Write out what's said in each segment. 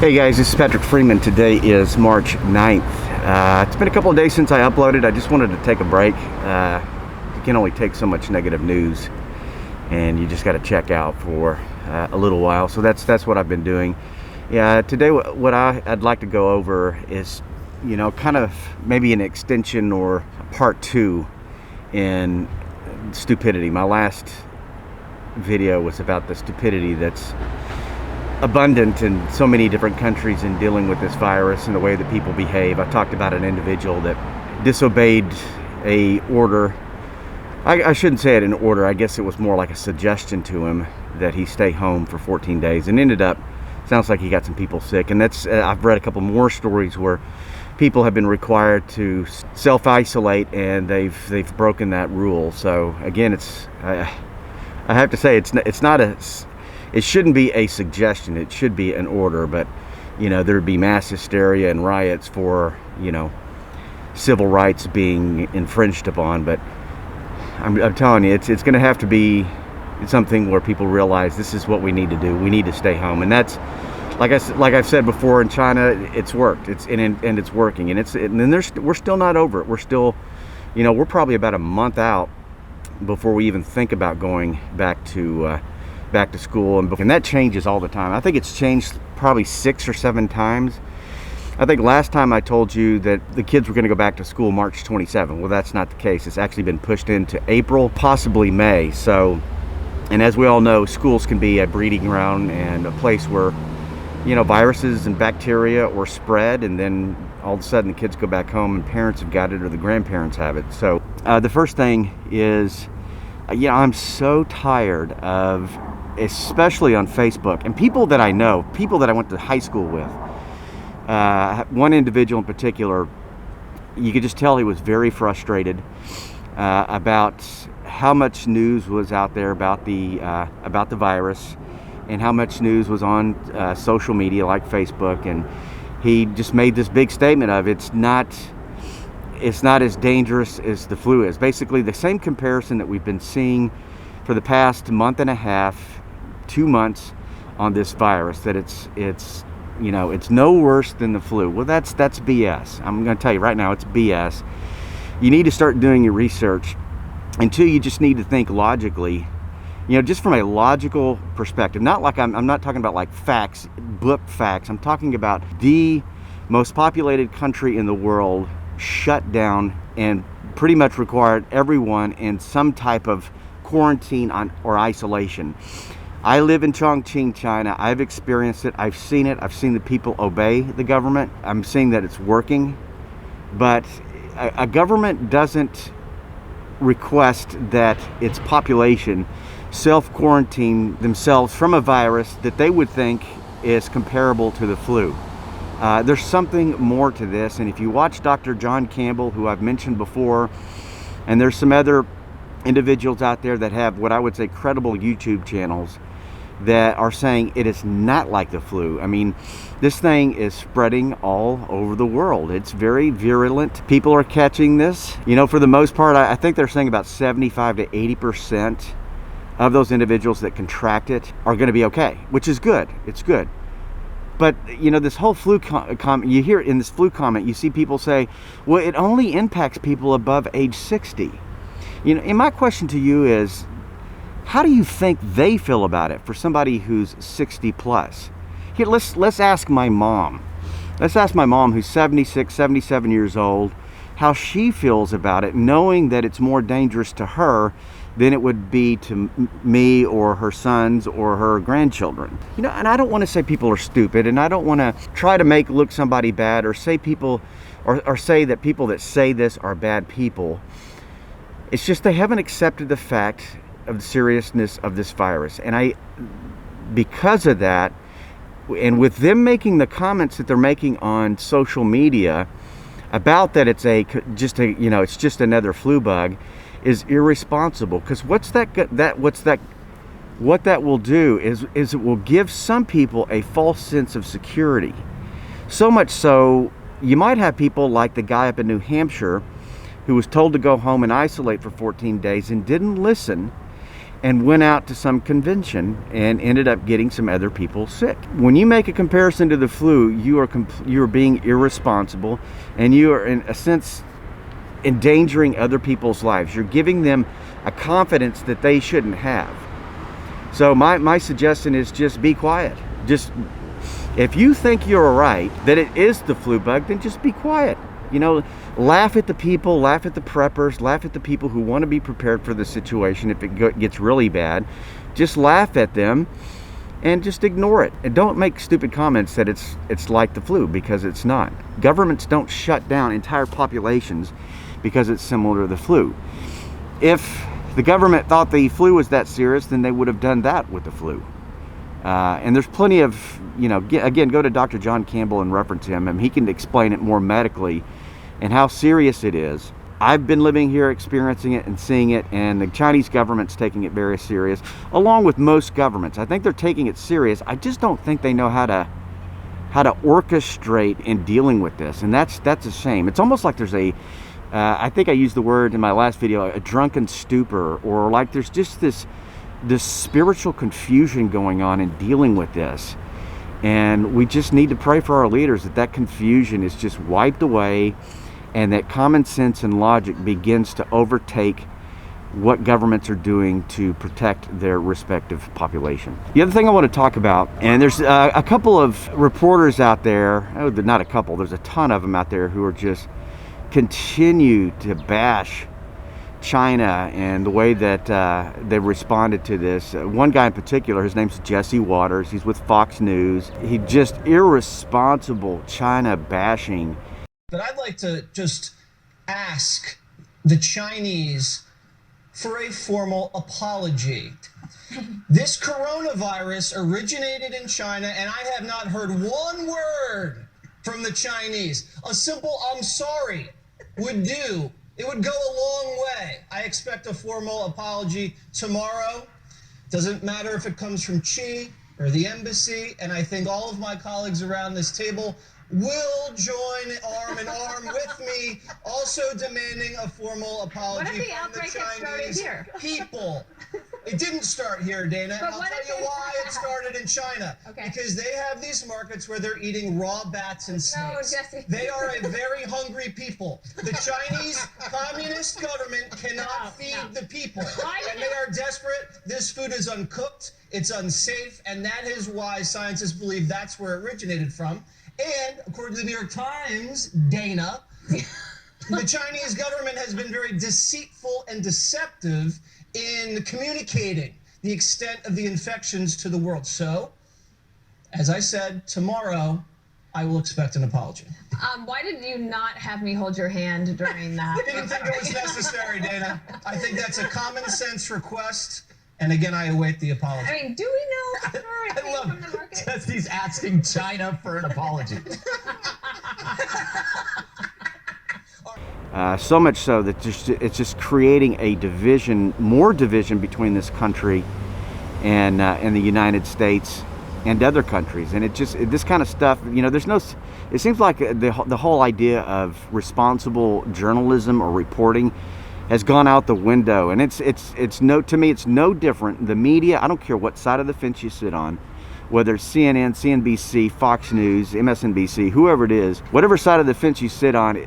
Hey guys, this is Patrick Freeman. Today is March 9th. It's been a couple of days since I uploaded. I just wanted to take a break. You can only take so much negative news, and you just got to check out for a little while. So that's what I've been doing. Yeah, today what I'd like to go over is, kind of maybe an extension or part 2 in stupidity. My last video was about the stupidity that's abundant in so many different countries in dealing with this virus and the way that people behave. I talked about an individual that disobeyed a order. I shouldn't say it an order. I guess it was more like a suggestion to him that he stay home for 14 days, and ended up, sounds like he got some people sick. And that's I've read a couple more stories where people have been required to self-isolate, and they've broken that rule. So again, I have to say it shouldn't be a suggestion. It should be an order. But there'd be mass hysteria and riots for civil rights being infringed upon. But I'm telling you, it's going to have to be something where people realize this is what we need to do. We need to stay home, and that's like I've said before. In China, it's worked. And it's working, and we're still not over it. We're still, we're probably about a month out before we even think about going back to school, and that changes all the time. I think it's changed probably 6 or 7 times. I think last time I told you that the kids were going to go back to school March 27. Well, that's not the case. It's actually been pushed into April, possibly May. So, and as we all know, schools can be a breeding ground and a place where viruses and bacteria or spread, and then all of a sudden the kids go back home and parents have got it or the grandparents have it. So the first thing is, I'm so tired of, especially on Facebook, and people that I know, people that I went to high school with. One individual in particular, you could just tell he was very frustrated about how much news was out there about the virus, and how much news was on social media like Facebook. And he just made this big statement of it's not as dangerous as the flu is. Basically the same comparison that we've been seeing for the past month and a half, 2 months on this virus, that it's no worse than the flu. Well, that's BS. I'm going to tell you right now, it's BS. You need to start doing your research. And 2, you just need to think logically, just from a logical perspective. Not like I'm not talking about like facts, book facts. I'm talking about the most populated country in the world shut down and pretty much required everyone in some type of quarantine or isolation. I live in Chongqing, China. I've experienced it. I've seen it. I've seen the people obey the government. I'm seeing that it's working. But a government doesn't request that its population self-quarantine themselves from a virus that they would think is comparable to the flu. There's something more to this. And if you watch Dr. John Campbell, who I've mentioned before, and there's some other individuals out there that have what I would say credible YouTube channels that are saying it is not like the flu. I mean, this thing is spreading all over the world. It's very virulent. People are catching this. For the most part, I think they're saying about 75 to 80% of those individuals that contract it are going to be okay, which is good. It's good. But, this whole flu comment, you hear in this flu comment, you see people say, well, it only impacts people above age 60. And my question to you is, how do you think they feel about it for somebody who's 60 plus? Here, let's ask my mom. Let's ask my mom, who's 76, 77 years old, how she feels about it, knowing that it's more dangerous to her than it would be to me or her sons or her grandchildren. And I don't want to say people are stupid, and I don't want to try to make look somebody bad, or say people, or say that people that say this are bad people. It's just they haven't accepted the fact of the seriousness of this virus. And because of that, and with them making the comments that they're making on social media about that it's just another flu bug, is irresponsible. Because what that will do is it will give some people a false sense of security. So much so, you might have people like the guy up in New Hampshire who was told to go home and isolate for 14 days and didn't listen, and went out to some convention and ended up getting some other people sick. When you make a comparison to the flu, you are being irresponsible, and you are in a sense endangering other people's lives. You're giving them a confidence that they shouldn't have. So my suggestion is just be quiet. Just, if you think you're right, that it is the flu bug, then just be quiet. You know, laugh at the people, laugh at the preppers, laugh at the people who want to be prepared for the situation if it gets really bad. Just laugh at them and just ignore it. And don't make stupid comments that it's like the flu, because it's not. Governments don't shut down entire populations because it's similar to the flu. If the government thought the flu was that serious, then they would have done that with the flu. And there's plenty of, you know, again, go to Dr. John Campbell and reference him, and he can explain it more medically and how serious it is. I've been living here, experiencing it and seeing it, and the Chinese government's taking it very serious, along with most governments. I think they're taking it serious. I just don't think they know how to orchestrate in dealing with this, and that's a shame. It's almost like there's I think I used the word in my last video, a drunken stupor, or like there's just this spiritual confusion going on in dealing with this. And we just need to pray for our leaders that confusion is just wiped away, and that common sense and logic begins to overtake what governments are doing to protect their respective population. The other thing I want to talk about, and there's a couple of reporters out there, not a couple, there's a ton of them out there who are just continue to bash China and the way that they've responded to this. One guy in particular, his name's Jesse Waters. He's with Fox News. He just irresponsible China bashing. But I'd like to just ask the Chinese for a formal apology. This coronavirus originated in China, and I have not heard one word from the Chinese. A simple "I'm sorry" would do. It would go a long way. I expect a formal apology tomorrow. Doesn't matter if it comes from Xi or the embassy, and I think all of my colleagues around this table will join arm in arm with me, also demanding a formal apology from the Chinese people. It didn't start here, Dana, and I'll tell you why it started in China. Okay. Because they have these markets where they're eating raw bats and snakes. No, they are a very hungry people. The Chinese communist government cannot feed the people, and they are desperate. This food is uncooked, it's unsafe, and that is why scientists believe that's where it originated from. And according to the New York Times, Dana, the Chinese government has been very deceitful and deceptive in communicating the extent of the infections to the world. So, as I said, tomorrow I will expect an apology. Why did you not have me hold your hand during that? I didn't think it was necessary, Dana. I think that's a common sense request. And again, I await the apology. I mean, do we know I love from the market? Jesse's asking China for an apology. So much so that it's just creating a division, more division between this country and the United States and other countries. And this kind of stuff, you know, it seems like the whole idea of responsible journalism or reporting has gone out the window. And to me, it's no different. The media, I don't care what side of the fence you sit on, whether it's CNN, CNBC, Fox News, MSNBC, whoever it is, whatever side of the fence you sit on,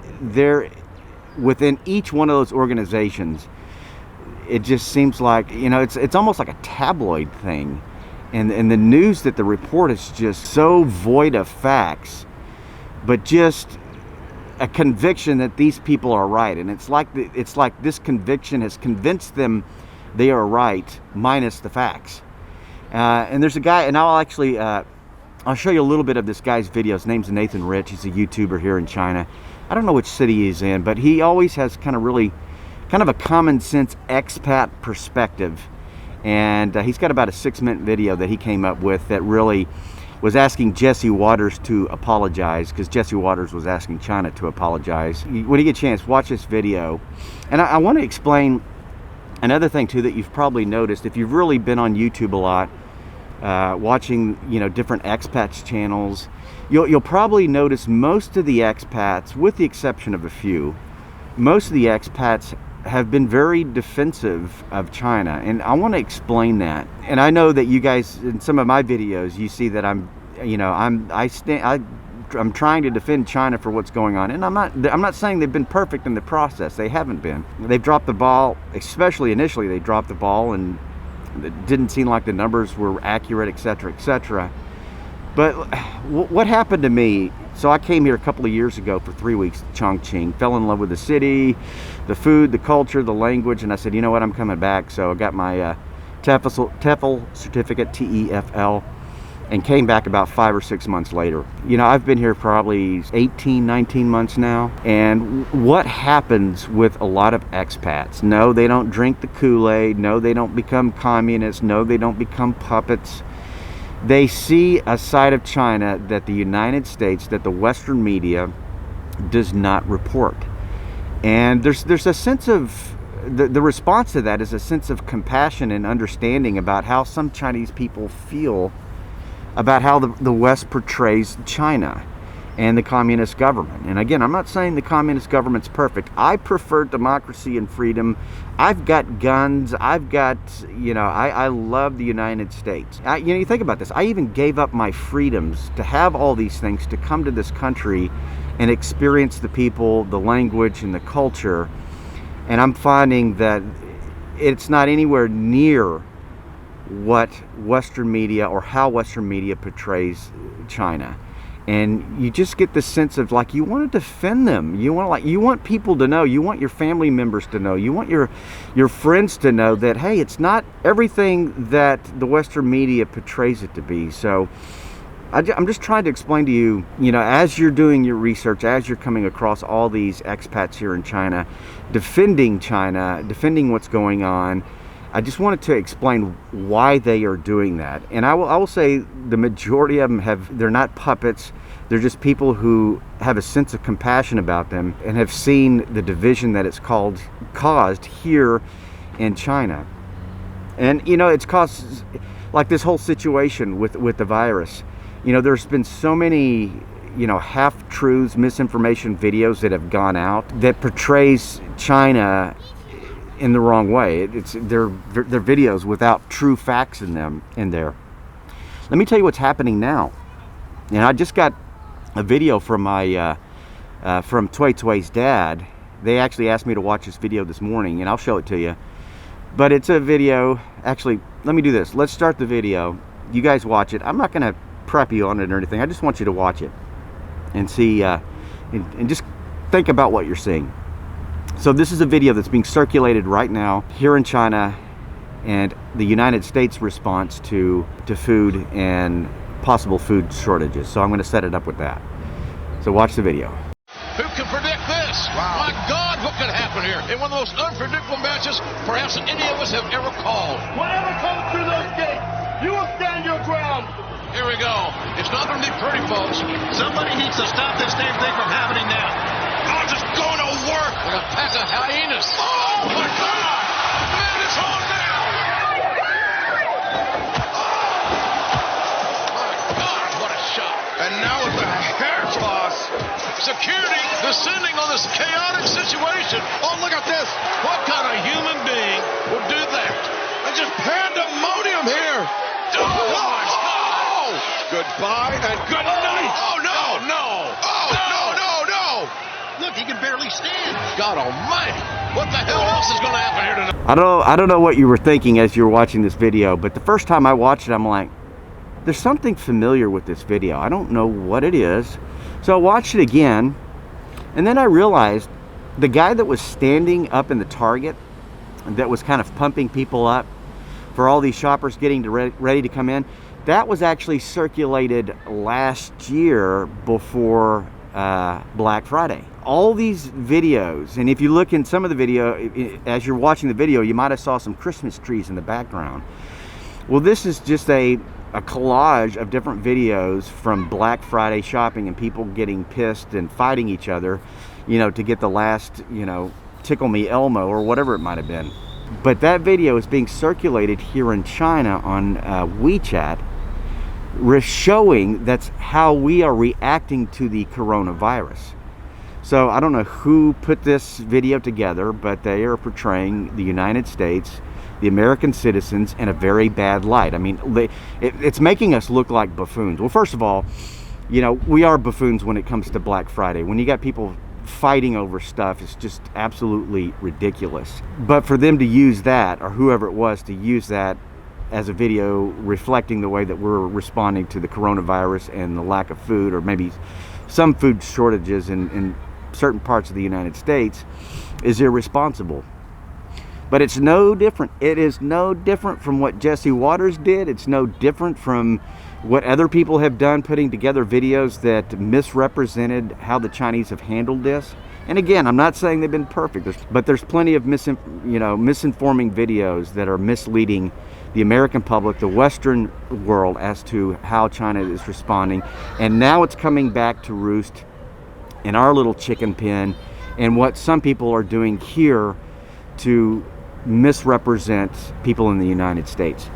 within each one of those organizations, it just seems like, you know, it's almost like a tabloid thing, and the news that the report is just so void of facts, but just a conviction that these people are right, and it's like this conviction has convinced them they are right minus the facts. And there's a guy, and I'll show you a little bit of this guy's video. His name's Nathan Rich. He's a YouTuber here in China. I don't know which city he's in, but he always has kind of a common sense expat perspective. And he's got about a 6-minute video that he came up with that really was asking Jesse Waters to apologize, because Jesse Waters was asking China to apologize. When you get a chance, watch this video. And I want to explain another thing too that you've probably noticed if you've really been on YouTube a lot, watching, you know, different expats channels. You'll probably notice most of the expats, with the exception of a few, most of the expats have been very defensive of China, and I want to explain that. And I know that you guys, in some of my videos, you see that I'm trying to defend China for what's going on, and I'm not saying they've been perfect in the process. They haven't been. They've dropped the ball, especially initially. They dropped the ball, and it didn't seem like the numbers were accurate, etc., etc. But what happened to me? So I came here a couple of years ago for 3 weeks to Chongqing, fell in love with the city, the food, the culture, the language, and I said, you know what, I'm coming back. So I got my TEFL certificate, TEFL, and came back about 5 or 6 months later. You know, I've been here probably 18, 19 months now, and what happens with a lot of expats? No, they don't drink the Kool-Aid. No, they don't become communists. No, they don't become puppets. They see a side of China that the United States, that the Western media does not report. And there's a sense of, the response to that is a sense of compassion and understanding about how some Chinese people feel about how the West portrays China and the communist government. And again, I'm not saying the communist government's perfect. I prefer democracy and freedom. I've got guns. I've got, I love the United States. You think about this. I even gave up my freedoms to have all these things, to come to this country and experience the people, the language, and the culture. And I'm finding that it's not anywhere near what Western media, or how Western media portrays China. And you just get this sense of, like, you want to defend them. You want people to know. You want your family members to know. You want your friends to know that, hey, it's not everything that the Western media portrays it to be. So I'm just trying to explain to you, as you're doing your research, as you're coming across all these expats here in China, defending what's going on, I just wanted to explain why they are doing that. And I will say the majority of them they're not puppets. They're just people who have a sense of compassion about them and have seen the division that it's caused here in China. And, it's caused, like, this whole situation with the virus. There's been so many, half-truths, misinformation videos that have gone out that portrays China in the wrong way. They're videos without true facts in there. Let me tell you what's happening now. And I just got a video from my from Tui Tui's dad. They actually asked me to watch this video this morning, and I'll show it to you. But it's a video. Actually, let me do this. Let's start the video. You guys watch it. I'm not going to prep you on it or anything. I just want you to watch it and see and just think about what you're seeing. So this is a video that's being circulated right now here in China, and the United States response to food and possible food shortages. So I'm going to set it up with that. So watch the video. Who can predict this? Wow. My God, what could happen here in one of the most unpredictable matches perhaps any of us have ever called? Whatever comes through those gates, you will stand your ground. Here we go. It's not going to be pretty, folks. Somebody needs to stop this damn thing from happening now. I'm just going to work like a pack of hyenas. Oh, my God! Man, it's on now! Oh, my God, what a shot. And now with the hair toss. Security descending on this chaotic situation. Oh, look at this. What kind of human being would do that? There's just pandemonium here. Oh, my God! Goodbye and good night. Oh, no, no. Oh, no. Look, he can barely stand. God almighty. What the hell else is going to happen here tonight? I don't know what you were thinking as you were watching this video, but the first time I watched it, I'm like, there's something familiar with this video. I don't know what it is. So I watched it again, and then I realized the guy that was standing up in the Target that was kind of pumping people up for all these shoppers getting ready to come in, that was actually circulated last year before Black Friday. All these videos, and if you look in some of the video, as you're watching the video, you might have saw some Christmas trees in the background. Well, this is just a collage of different videos from Black Friday shopping and people getting pissed and fighting each other, to get the last, Tickle Me Elmo or whatever it might have been. But that video is being circulated here in China on WeChat, showing that's how we are reacting to the coronavirus. So I don't know who put this video together, but they are portraying the United States, the American citizens, in a very bad light. I mean, it's making us look like buffoons. Well, first of all, you know, we are buffoons when it comes to Black Friday. When you got people fighting over stuff, it's just absolutely ridiculous. But for them to use that, or whoever it was to use that as a video reflecting the way that we're responding to the coronavirus and the lack of food, or maybe some food shortages in certain parts of the United States, is irresponsible. But it's no different. It is no different from what Jesse Waters did. It's no different from what other people have done, putting together videos that misrepresented how the Chinese have handled this. And again, I'm not saying they've been perfect, but there's plenty of misinforming videos that are misleading the American public, the Western world, as to how China is responding. And now it's coming back to roost in our little chicken pen, and what some people are doing here to misrepresent people in the United States.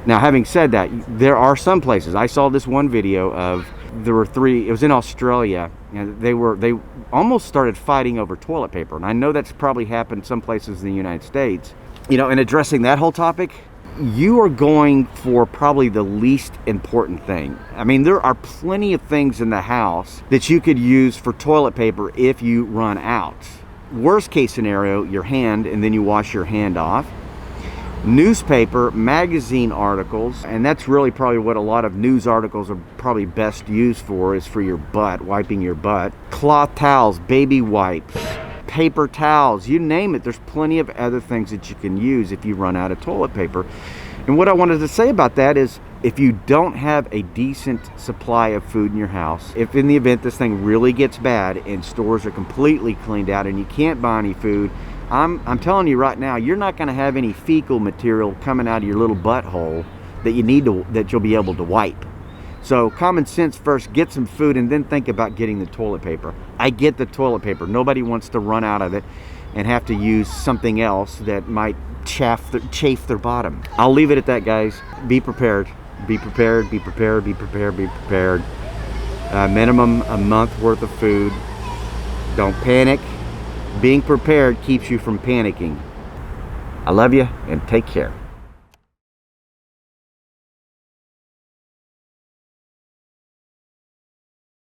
Now, having said that, there are some places. I saw this one video of, there were 3, it was in Australia, and they almost started fighting over toilet paper. And I know that's probably happened some places in the United States. You know, in addressing that whole topic, you are going for probably the least important thing. I mean, there are plenty of things in the house that you could use for toilet paper if you run out. Worst case scenario, your hand, and then you wash your hand off. Newspaper, magazine articles, and that's really probably what a lot of news articles are probably best used for, is for your butt, wiping your butt. Cloth towels, baby wipes, paper towels, you name it. There's plenty of other things that you can use if you run out of toilet paper. And what I wanted to say about that is, if you don't have a decent supply of food in your house, if in the event this thing really gets bad and stores are completely cleaned out and you can't buy any food, I'm telling you right now, you're not going to have any fecal material coming out of your little butthole that you'll be able to wipe. So common sense first, get some food, and then think about getting the toilet paper. I get the toilet paper. Nobody wants to run out of it and have to use something else that might chafe their bottom. I'll leave it at that, guys. Be prepared. Be prepared, be prepared, be prepared, be prepared. Minimum a month worth of food. Don't panic. Being prepared keeps you from panicking. I love you, and take care.